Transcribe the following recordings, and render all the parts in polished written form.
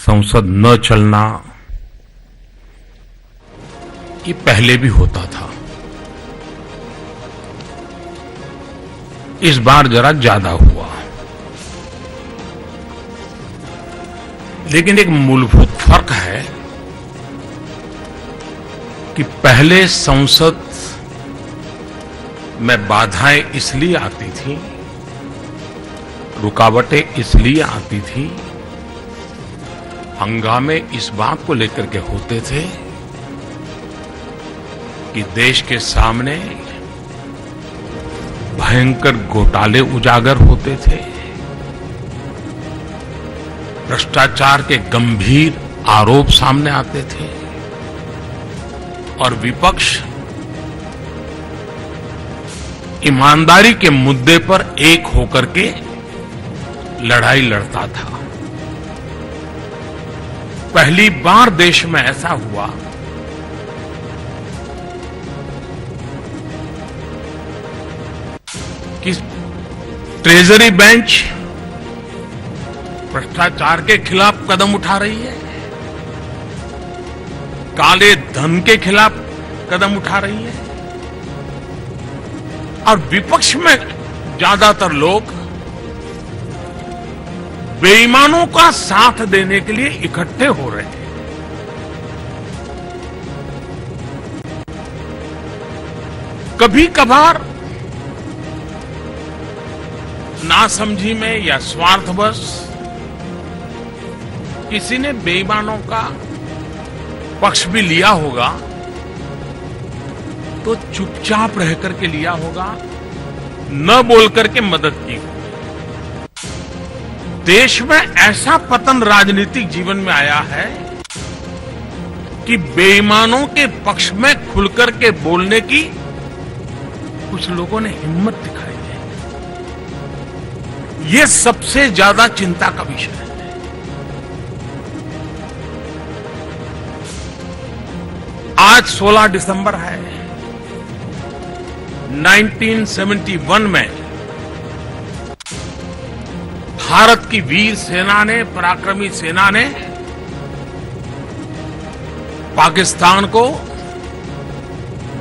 संसद न चलना ये पहले भी होता था। इस बार जरा ज्यादा हुआ, लेकिन एक मूलभूत फर्क है कि पहले संसद में बाधाएं इसलिए आती थी, रुकावटें इसलिए आती थी, हंगामे इस बात को लेकर के होते थे कि देश के सामने भयंकर घोटाले उजागर होते थे, भ्रष्टाचार के गंभीर आरोप सामने आते थे और विपक्ष ईमानदारी के मुद्दे पर एक होकर के लड़ाई लड़ता था। पहली बार देश में ऐसा हुआ कि ट्रेजरी बेंच भ्रष्टाचार के खिलाफ कदम उठा रही है, काले धन के खिलाफ कदम उठा रही है और विपक्ष में ज्यादातर लोग बेईमानों का साथ देने के लिए इकट्ठे हो रहे हैं। कभी कभार नासमझी में या स्वार्थवश किसी ने बेईमानों का पक्ष भी लिया होगा तो चुपचाप रह करके लिया होगा, न बोल करके मदद की होगी। देश में ऐसा पतन राजनीतिक जीवन में आया है कि बेईमानों के पक्ष में खुलकर के बोलने की कुछ लोगों ने हिम्मत दिखाई है। ये सबसे ज्यादा चिंता का विषय है। आज 16 दिसंबर है। 1971 में भारत की वीर सेना ने, पराक्रमी सेना ने पाकिस्तान को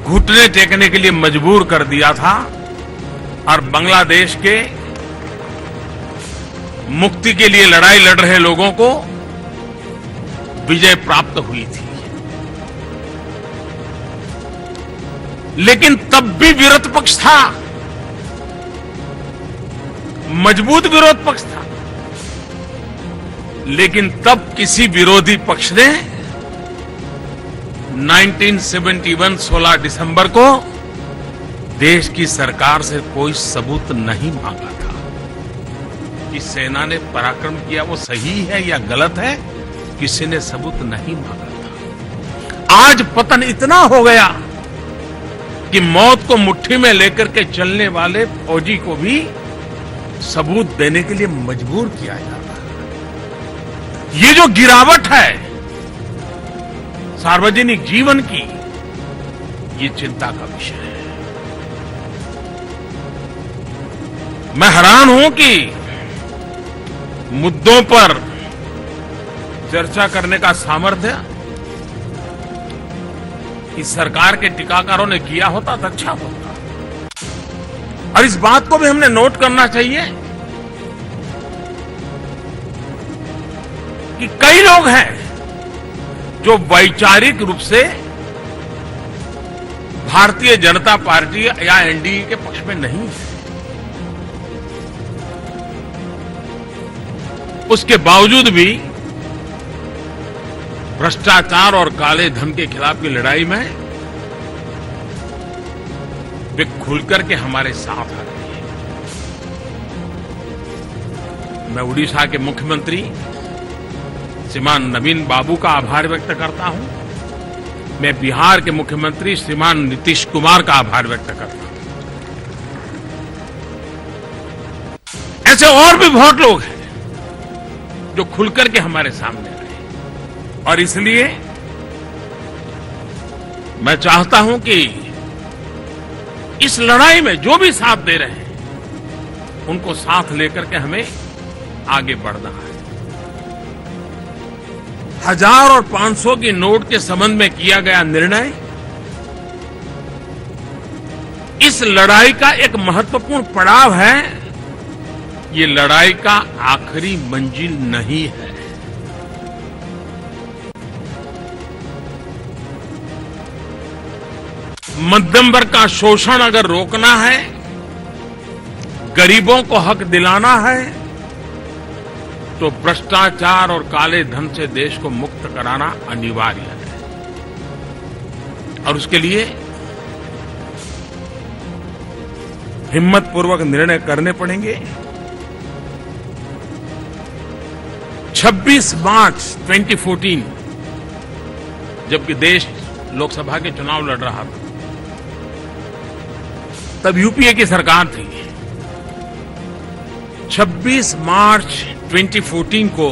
घुटने टेकने के लिए मजबूर कर दिया था और बांग्लादेश के मुक्ति के लिए लड़ाई लड़ रहे लोगों को विजय प्राप्त हुई थी। लेकिन तब भी विरोध पक्ष था, मजबूत विरोध पक्ष था, लेकिन तब किसी विरोधी पक्ष ने 1971 16 दिसंबर को देश की सरकार से कोई सबूत नहीं मांगा था कि सेना ने पराक्रम किया वो सही है या गलत है। किसी ने सबूत नहीं मांगा था। आज पतन इतना हो गया कि मौत को मुट्ठी में लेकर के चलने वाले फौजी को भी सबूत देने के लिए मजबूर किया जाता है। ये जो गिरावट है सार्वजनिक जीवन की, ये चिंता का विषय है। मैं हैरान हूं कि मुद्दों पर चर्चा करने का सामर्थ्य इस सरकार के टीकाकारों ने किया होता तो अच्छा होता। और इस बात को भी हमने नोट करना चाहिए कि कई लोग हैं जो वैचारिक रूप से भारतीय जनता पार्टी या एनडीए के पक्ष में नहीं है, उसके बावजूद भी भ्रष्टाचार और काले धन के खिलाफ की लड़ाई में वे खुलकर के हमारे साथ आ रहे हैं। मैं उड़ीसा के मुख्यमंत्री श्रीमान नवीन बाबू का आभार व्यक्त करता हूं। मैं बिहार के मुख्यमंत्री श्रीमान नीतीश कुमार का आभार व्यक्त करता हूं। ऐसे और भी बहुत लोग हैं जो खुलकर के हमारे सामने आए और इसलिए मैं चाहता हूं कि इस लड़ाई में जो भी साथ दे रहे हैं उनको साथ लेकर के हमें आगे बढ़ना है। 1000 और 500 की नोट के संबंध में किया गया निर्णय इस लड़ाई का एक महत्वपूर्ण पड़ाव है। ये लड़ाई का आखिरी मंजिल नहीं है। मध्यम वर्ग का शोषण अगर रोकना है, गरीबों को हक दिलाना है, तो भ्रष्टाचार और काले धन से देश को मुक्त कराना अनिवार्य है। और उसके लिए हिम्मतपूर्वक निर्णय करने पड़ेंगे। 26 मार्च 2014 जबकि देश लोकसभा के चुनाव लड़ रहा था, तब यूपीए की सरकार थी। 26 मार्च 2014 को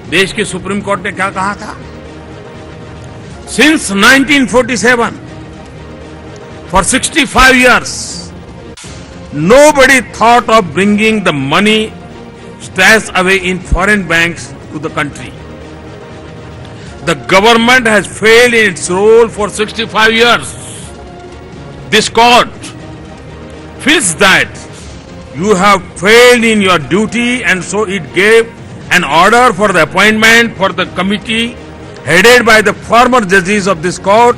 देश के सुप्रीम कोर्ट ने क्या कहा था? Since 1947 for 65 years nobody thought of bringing the money stashed away in foreign banks to the country. The government has failed in its role for 65 years. This court feels that you have failed in your duty, and so it gave an order for the appointment for the committee headed by the former judges of this court.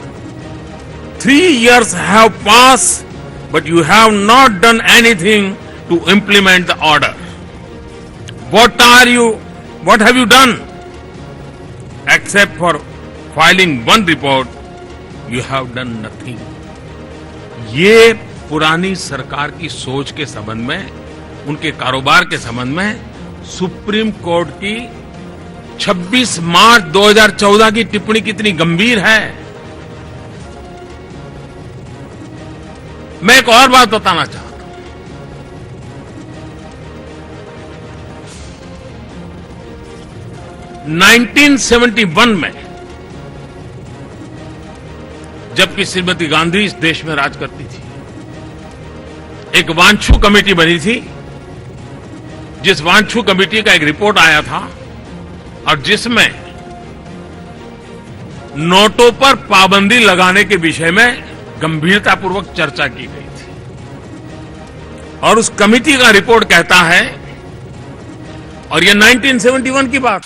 3 years have passed, but you have not done anything to implement the order. What have you done? Except for filing one report, you have done nothing. ये पुरानी सरकार की सोच के संबंध में, उनके कारोबार के संबंध में सुप्रीम कोर्ट की 26 मार्च 2014 की टिप्पणी कितनी गंभीर है। मैं एक और बात बताना चाहता हूं। नाइनटीन 1971 में जबकि श्रीमती गांधी इस देश में राज करती थी, एक वांछू कमेटी बनी थी, जिस वांछू कमेटी का एक रिपोर्ट आया था और जिसमें नोटों पर पाबंदी लगाने के विषय में गंभीरतापूर्वक चर्चा की गई थी। और उस कमेटी का रिपोर्ट कहता है, और ये 1971 की बात,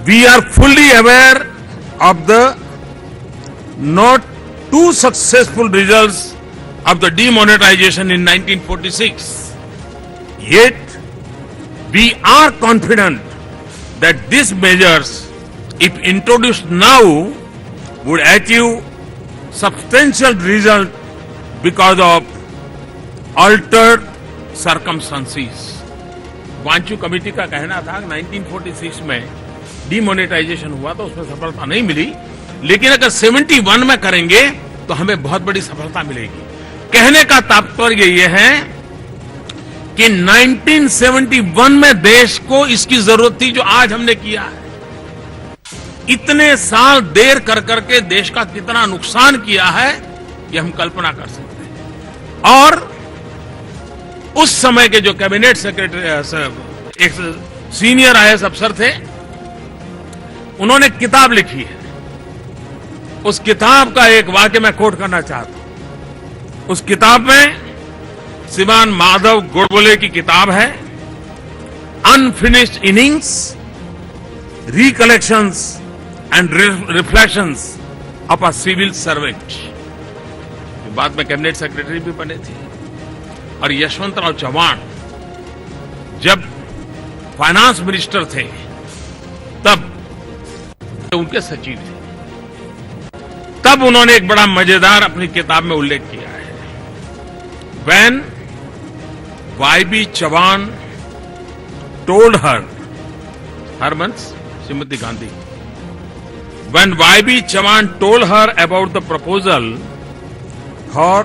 we are fully aware of the not two successful results of the demonetization in 1946. Yet, we are confident that these measures, if introduced now, would achieve substantial result because of altered circumstances. Wanchu committee का कहना था 1946 में demonetisation हुआ तो उसमें सफलता नहीं मिली, लेकिन अगर 71 में करेंगे तो हमें बहुत बड़ी सफलता मिलेगी। कहने का तात्पर्य यह है कि 1971 में देश को इसकी जरूरत थी जो आज हमने किया है। इतने साल देर कर करके देश का कितना नुकसान किया है ये हम कल्पना कर सकते हैं। और उस समय के जो कैबिनेट सेक्रेटरी, एक सीनियर आईएएस अफसर थे, उन्होंने किताब लिखी है। उस किताब का एक वाक्य मैं कोट करना चाहता हूं। उस किताब में श्रीमान माधव गोडबोले की किताब है, unfinished innings, recollections and reflections of a civil servant. बाद में कैबिनेट सेक्रेटरी भी बने थे। और यशवंतराव चव्हाण जब फाइनेंस मिनिस्टर थे तब उनके सचिव थे। तब उन्होंने एक बड़ा मजेदार अपनी किताब में उल्लेख किया है। When Y.B. Chavan told her means Srimati Gandhi, when Y.B. Chavan told her about the proposal for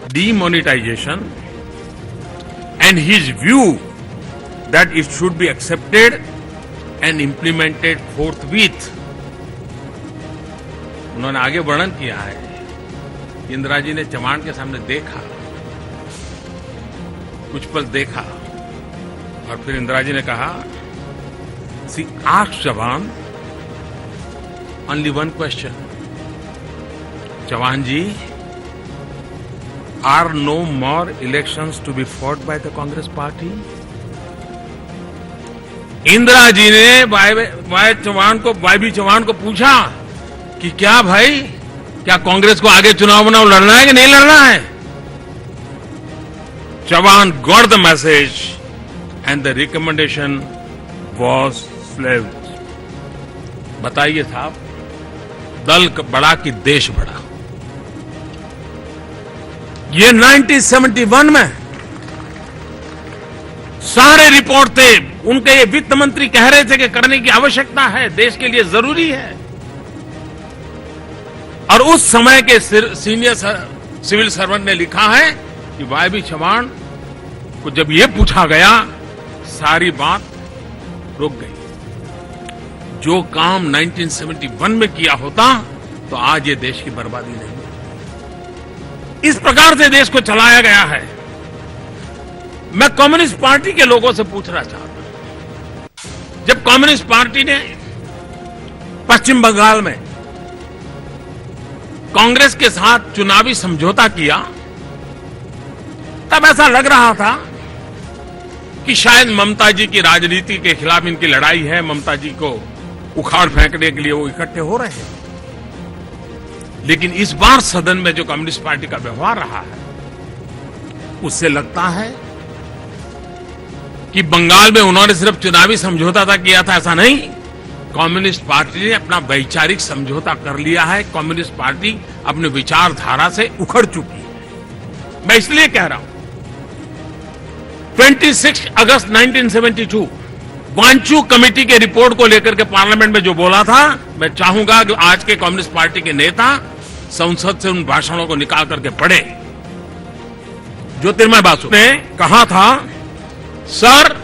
demonetization and his view that it should be accepted and implemented forthwith, उन्होंने आगे वर्णन किया है। इंदिरा जी ने चव्हाण के सामने देखा, कुछ पल देखा और फिर इंदिरा जी ने कहा, she asked Chavan only one question, Chavan ji, are no more elections to be fought by the Congress party? Indira ji ने वाई चौहान को पूछा कि क्या भाई, क्या कांग्रेस को आगे चुनाव लड़ना है कि नहीं लड़ना है? Chauhan got the message and the recommendation was shelved. बताइए साहब, दल बड़ा कि देश बड़ा? ये 1971 में सारे रिपोर्ट थे, उनके ये वित्त मंत्री कह रहे थे कि करने की आवश्यकता है, देश के लिए जरूरी है। और उस समय के सीनियर सिविल सर्वेंट ने लिखा है कि वाई चौहान को जब ये पूछा गया, सारी बात रुक गई। जो काम 1971 में किया होता तो आज ये देश की बर्बादी नहीं होती। इस प्रकार से देश को चलाया गया है। मैं कम्युनिस्ट पार्टी के लोगों से पूछना चाहता हूं, जब कम्युनिस्ट पार्टी ने पश्चिम बंगाल में कांग्रेस के साथ चुनावी समझौता किया, तब ऐसा लग रहा था कि शायद ममता जी की राजनीति के खिलाफ इनकी लड़ाई है, ममता जी को उखाड़ फेंकने के लिए वो इकट्ठे हो रहे हैं। लेकिन इस बार सदन में जो कम्युनिस्ट पार्टी का व्यवहार रहा है, उससे लगता है कि बंगाल में उन्होंने सिर्फ चुनावी समझौता किया था, ऐसा नहीं। कम्युनिस्ट पार्टी ने अपना वैचारिक समझौता कर लिया है। कम्युनिस्ट पार्टी अपनी विचारधारा से उखड़ चुकी है। मैं इसलिए कह रहा हूं, 26 अगस्त 1972 वांचू कमेटी के रिपोर्ट को लेकर के पार्लियामेंट में जो बोला था, मैं चाहूंगा कि आज के कम्युनिस्ट पार्टी के नेता संसद से उन भाषणों को निकाल करके पढ़े। ज्योतिर्मय बासु ने कहा था, sir,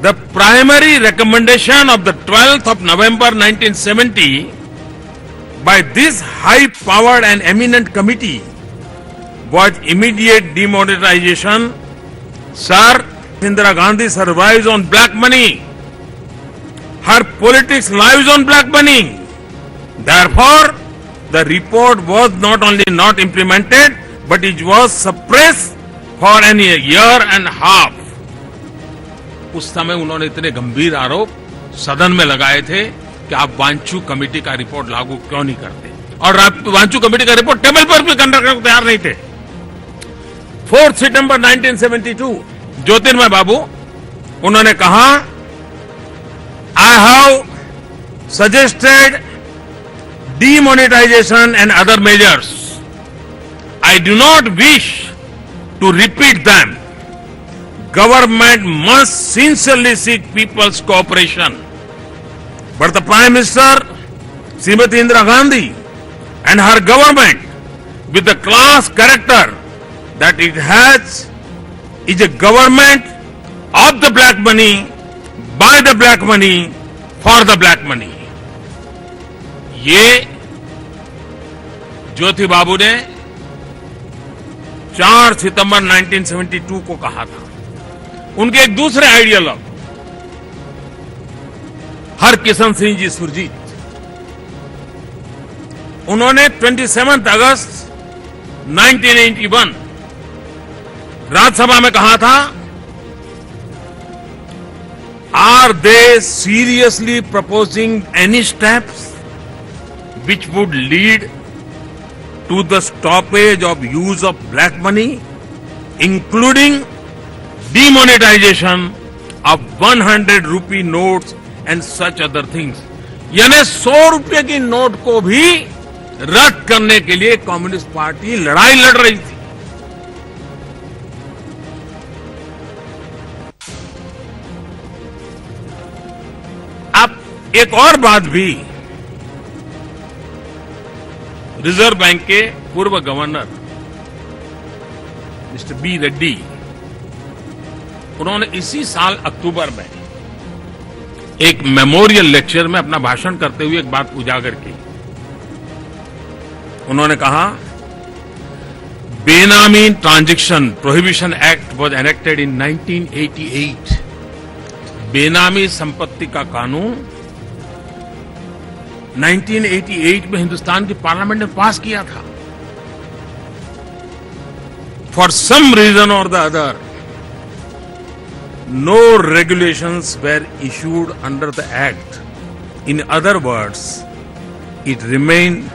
the primary recommendation of the 12th of November 1970 by this high-powered and eminent committee was immediate demonetization. Sir, Indira Gandhi survives on black money. Her politics lives on black money. Therefore, the report was not only not implemented, but it was suppressed for a year and a half. उस समय उन्होंने इतने गंभीर आरोप सदन में लगाए थे कि आप वांचू कमेटी का रिपोर्ट लागू क्यों नहीं करते, और वांचू कमेटी का रिपोर्ट टेबल पर भी करने को तैयार नहीं थे। 4 सितंबर 1972 ज्योतिर्मय बाबू, उन्होंने कहा, I have suggested demonetisation and other measures. I do not wish to repeat them. Government must sincerely seek people's cooperation. But the Prime Minister, Srimati Indira Gandhi, and her government, with the class character that it has, is a government of the black money, by the black money, for the black money. ये ज्योति बाबू ने 4 सितंबर 1972 को कहा था। उनके एक दूसरे ideal Harkishan Singh ji Surjeet, उन्होंने 27 अगस्त 1981 राज्यसभा में कहा था, are they seriously proposing any steps which would lead to the stoppage of use of black money, including demonetization of 100 rupee notes and such other things। यानी 100 रुपये की नोट को भी रद्द करने के लिए कम्युनिस्ट पार्टी लड़ाई लड़ रही थी। अब एक और बात भी, रिजर्व बैंक के पूर्व गवर्नर मिस्टर बी रेड्डी, उन्होंने इसी साल अक्टूबर में एक मेमोरियल लेक्चर में अपना भाषण करते हुए एक बात उजागर की। उन्होंने कहा, बेनामी transaction prohibition act was enacted इन 1988। बेनामी संपत्ति का कानून 1988 में हिंदुस्तान की पार्लियामेंट ने पास किया था। फॉर सम रीजन और the other, no regulations were issued under the act. In other words, it remained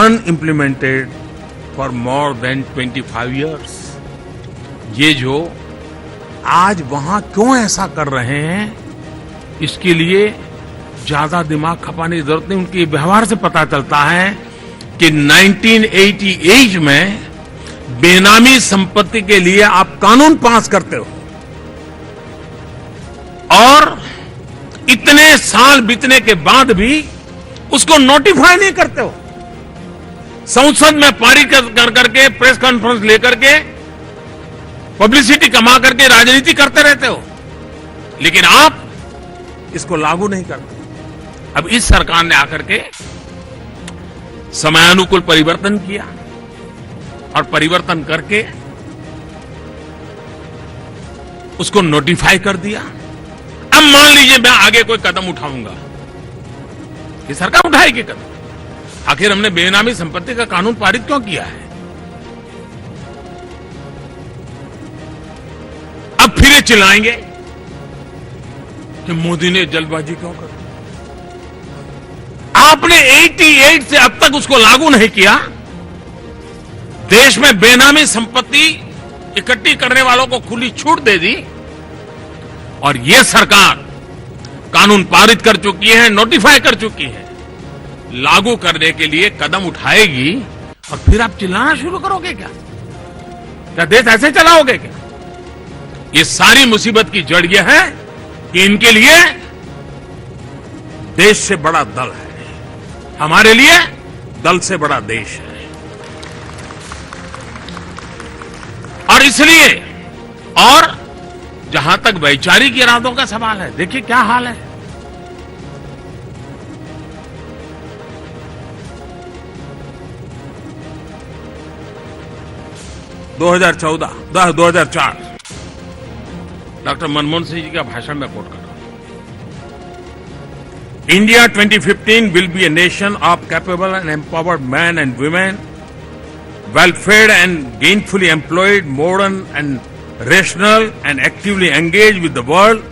unimplemented for more than 25 years. ये जो आज वहां क्यों ऐसा कर रहे हैं, इसके लिए ज्यादा दिमाग खपाने की जरूरत नहीं। उनके व्यवहार से पता चलता है कि 1988 में बेनामी संपत्ति के लिए आप कानून पास करते हो और इतने साल बीतने के बाद भी उसको नोटिफाई नहीं करते हो। संसद में पारित कर करके, प्रेस कॉन्फ्रेंस लेकर के, पब्लिसिटी कमा करके राजनीति करते रहते हो, लेकिन आप इसको लागू नहीं करते। अब इस सरकार ने आकर के समयानुकूल परिवर्तन किया और परिवर्तन करके उसको नोटिफाई कर दिया। अब मान लीजिए मैं आगे कोई कदम उठाऊंगा, ये सरकार उठाएगी कदम। आखिर हमने बेनामी संपत्ति का कानून पारित क्यों किया है? अब फिर ये चिल्लाएंगे कि मोदी ने जल्दबाजी क्यों कर दी। आपने 88 से अब तक उसको लागू नहीं किया। देश में बेनामी संपत्ति इकट्ठी करने वालों को खुली छूट दे दी और यह सरकार कानून पारित कर चुकी है, नोटिफाई कर चुकी है, लागू करने के लिए कदम उठाएगी और फिर आप चिल्लाना शुरू करोगे क्या? क्या देश ऐसे चलाओगे क्या? ये सारी मुसीबत की जड़ यह है कि इनके लिए देश से बड़ा दल है, हमारे लिए दल से बड़ा देश है। और इसलिए, और जहां तक वैचारिक इरादों का सवाल है, देखिए क्या हाल है। दो 2004 डॉक्टर मनमोहन सिंह जी का भाषण में कोट कर रहा हूं। India 2015 will be a nation of capable and empowered man and women, well-fed and gainfully employed, modern and rational and actively engaged with the world.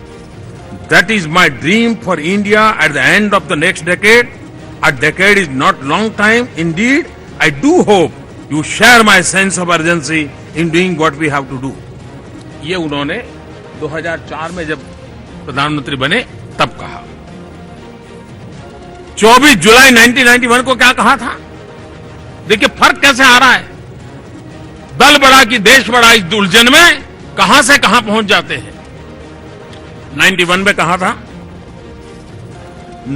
That is my dream for India at the end of the next decade. A decade is not long time. Indeed, I do hope you share my sense of urgency in doing what we have to do. ये उन्होंने 2004 में जब प्रधानमंत्री बने तब कहा। 24 जुलाई 1991 को क्या कहा था? देखिए फर्क कैसे आ रहा है। दल बड़ा कि देश बड़ा, इस उलझन में कहां से कहां पहुंच जाते हैं। 91 में कहा था,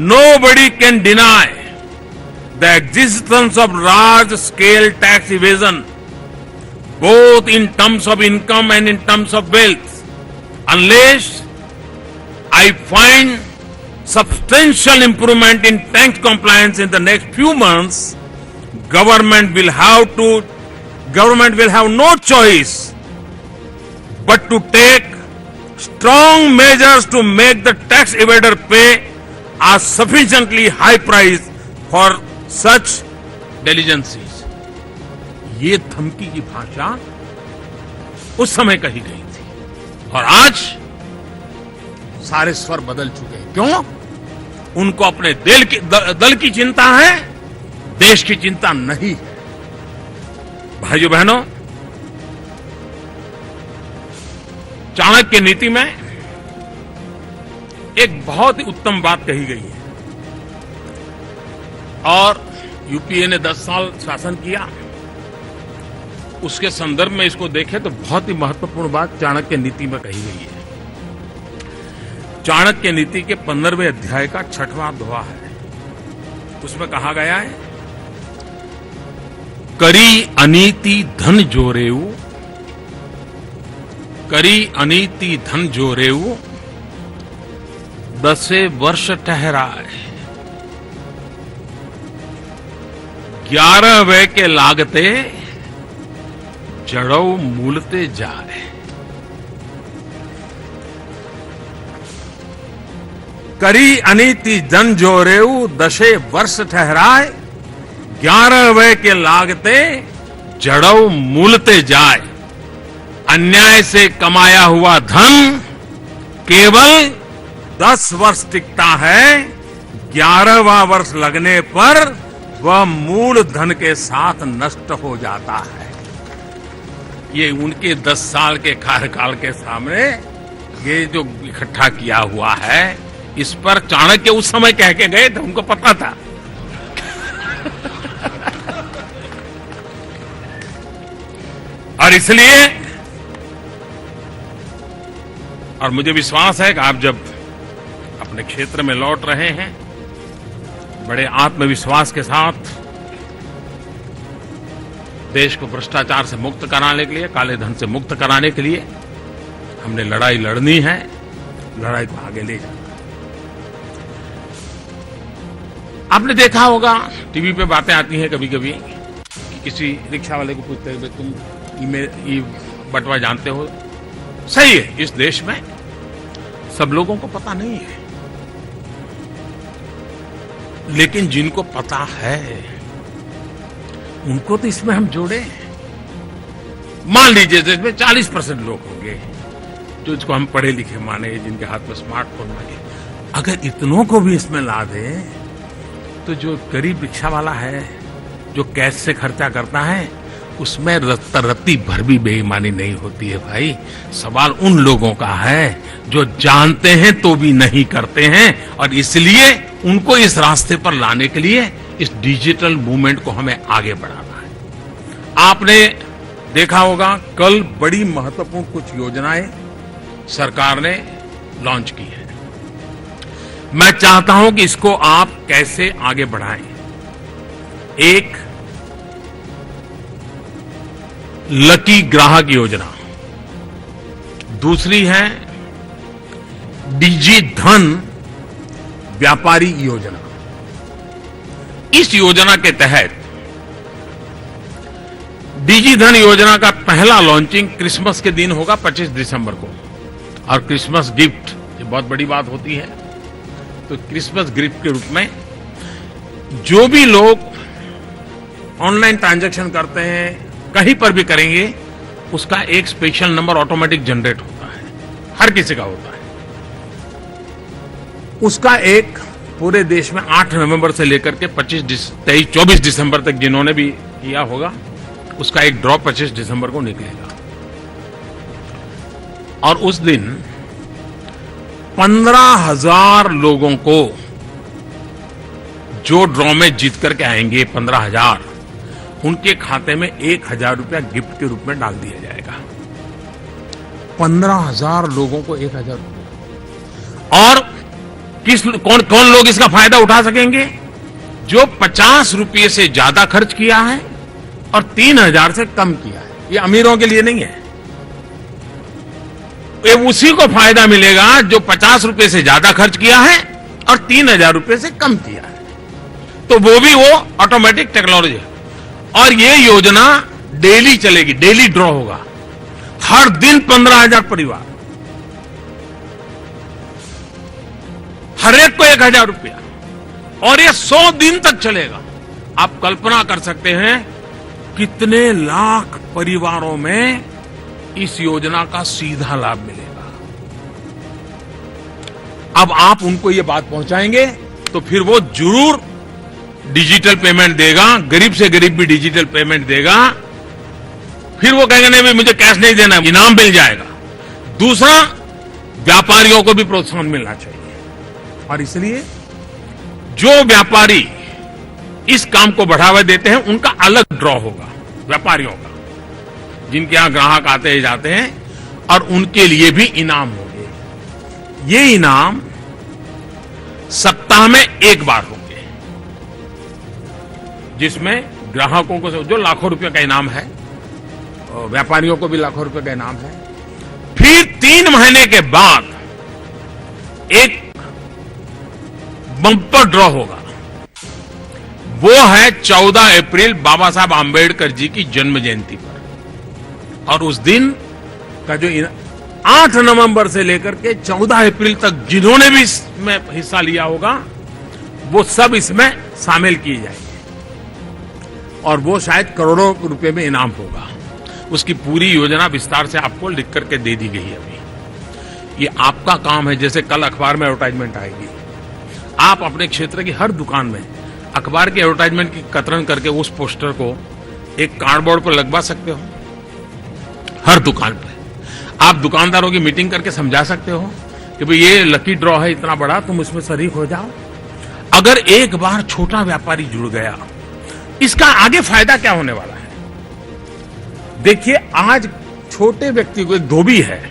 nobody can deny the existence of large scale tax evasion both in terms of income and in terms of wealth unless I find substantial improvement in tax compliance in the next few months. Government will have no choice but to take strong measures to make the tax evader pay a sufficiently high price for such diligencies. ये धमकी की भाषा उस समय कही गई थी और आज सारे स्वर बदल चुके हैं। क्यों? उनको अपने दल की चिंता है, देश की चिंता नहीं है। भाइयों बहनों, चाणक्य नीति में एक बहुत ही उत्तम बात कही गई है और यूपीए ने 10 साल शासन किया। उसके संदर्भ में इसको देखें तो बहुत ही महत्वपूर्ण बात चाणक्य नीति में कही गई है। चाणक्य नीति के 15वें अध्याय का 6वां दोहा है। उसमें कहा गया है, करी अनीति धन जोरेऊ, करी अनीति धन जोरेऊ, 10 वर्ष ठहराए, 11वें के लागते जड़ौ मूलते जाए। करी अनीति जन जोरेऊ दशे वर्ष ठहराए, 11 वय के लागते जड़ौ मूलते जाए। अन्याय से कमाया हुआ धन केवल 10 वर्ष टिकता है, 11वां वर्ष लगने पर वह मूल धन के साथ नष्ट हो जाता है। ये उनके 10 साल के कार्यकाल के सामने ये जो इकट्ठा किया हुआ है, इस पर चाणक्य उस समय कह के गए थे, उनको पता था। और इसलिए, और मुझे विश्वास है कि आप जब अपने क्षेत्र में लौट रहे हैं, बड़े आत्मविश्वास के साथ देश को भ्रष्टाचार से मुक्त कराने के लिए, काले धन से मुक्त कराने के लिए हमने लड़ाई लड़नी है, लड़ाई को आगे ले जाना। आपने देखा होगा टीवी पे बातें आती हैं कभी कभी कि किसी रिक्शा वाले को पूछते हैं, तुम ई बटवा जानते हो? सही है, इस देश में सब लोगों को पता नहीं है, लेकिन जिनको पता है उनको तो इसमें हम जोड़े। मान लीजिए इसमें 40% लोग होंगे जो इसको हम पढ़े लिखे माने, जिनके हाथ में स्मार्टफोन माने। अगर इतनों को भी इसमें ला दें तो जो गरीब रिक्शा वाला है, जो कैश से खर्चा करता है, उसमें रत्ती भर भी बेईमानी नहीं होती है भाई। सवाल उन लोगों का है जो जानते हैं तो भी नहीं करते हैं, और इसलिए उनको इस रास्ते पर लाने के लिए इस डिजिटल मूवमेंट को हमें आगे बढ़ाना है। आपने देखा होगा कल बड़ी महत्वपूर्ण कुछ योजनाएं सरकार ने लॉन्च की है। मैं चाहता हूं कि इसको आप कैसे आगे बढ़ाएं। एक लकी ग्राहक योजना, दूसरी है डिजी धन व्यापारी योजना। इस योजना के तहत डिजी धन योजना का पहला लॉन्चिंग क्रिसमस के दिन होगा 25 दिसंबर को, और क्रिसमस गिफ्ट ये बहुत बड़ी बात होती है। तो क्रिसमस गिफ्ट के रूप में जो भी लोग ऑनलाइन ट्रांजैक्शन करते हैं, कहीं पर भी करेंगे, उसका एक स्पेशल नंबर ऑटोमेटिक जनरेट होता है, हर किसी का होता है। उसका एक पूरे देश में 8 नवंबर से लेकर के 24 दिसंबर तक जिन्होंने भी किया होगा, उसका एक ड्रॉ 25 दिसंबर को निकलेगा। और उस दिन 15,000 लोगों को जो ड्रॉ में जीत करके आएंगे, 15,000, उनके खाते में 1,000 रुपया गिफ्ट के रूप में डाल दिया जाएगा। 15,000 लोगों को 1,000 रुपया। और कौन कौन लोग इसका फायदा उठा सकेंगे? जो 50 रुपये से ज्यादा खर्च किया है और 3,000 से कम किया है। ये अमीरों के लिए नहीं है, ये उसी को फायदा मिलेगा जो 50 रुपये से ज्यादा खर्च किया है और 3,000 रुपये से कम किया है। तो वो भी वो ऑटोमेटिक टेक्नोलॉजी है। और ये योजना डेली चलेगी, डेली ड्रॉ होगा, हर दिन 15,000 परिवार, हर एक को 1,000 रुपया, और ये 100 दिन तक चलेगा। आप कल्पना कर सकते हैं कितने लाख परिवारों में इस योजना का सीधा लाभ मिलेगा। अब आप उनको ये बात पहुंचाएंगे तो फिर वो जरूर डिजिटल पेमेंट देगा, गरीब से गरीब भी डिजिटल पेमेंट देगा। फिर वो कहेंगे नहीं, मुझे कैश नहीं देना, इनाम मिल जाएगा। दूसरा, व्यापारियों को भी प्रोत्साहन मिलना चाहिए, और इसलिए जो व्यापारी इस काम को बढ़ावा देते हैं उनका अलग ड्रॉ होगा, व्यापारियों का, जिनके यहां ग्राहक आते जाते हैं, और उनके लिए भी इनाम होंगे। ये इनाम सप्ताह में एक बार होंगे, जिसमें ग्राहकों को जो लाखों रुपए का इनाम है, व्यापारियों को भी लाखों रुपए का इनाम है। फिर 3 महीने के बाद एक बम्पर ड्रॉ होगा। वो है 14 अप्रैल बाबा साहब आंबेडकर जी की जन्म जयंती पर। और उस दिन का जो 8 नवंबर से लेकर के 14 अप्रैल तक जिन्होंने भी इसमें हिस्सा लिया होगा वो सब इसमें शामिल किए जाएंगे और वो शायद करोड़ों रुपए में इनाम होगा। उसकी पूरी योजना विस्तार से आपको लिख करके दे दी गई है अभी। ये आपका काम है। जैसे कल अखबार में एडवर्टाइजमेंट आएगी, आप अपने क्षेत्र की हर दुकान में अखबार की एडवर्टाइजमेंट की कतरन करके उस पोस्टर को एक कार्डबोर्ड पर लगवा सकते हो। हर दुकान पे आप दुकानदारों की मीटिंग करके समझा सकते हो कि भाई ये लकी ड्रॉ है इतना बड़ा, तुम इसमें शरीक हो जाओ। अगर एक बार छोटा व्यापारी जुड़ गया, इसका आगे फायदा क्या होने वाला है? देखिए, आज छोटे व्यक्ति को, एक धोबी है,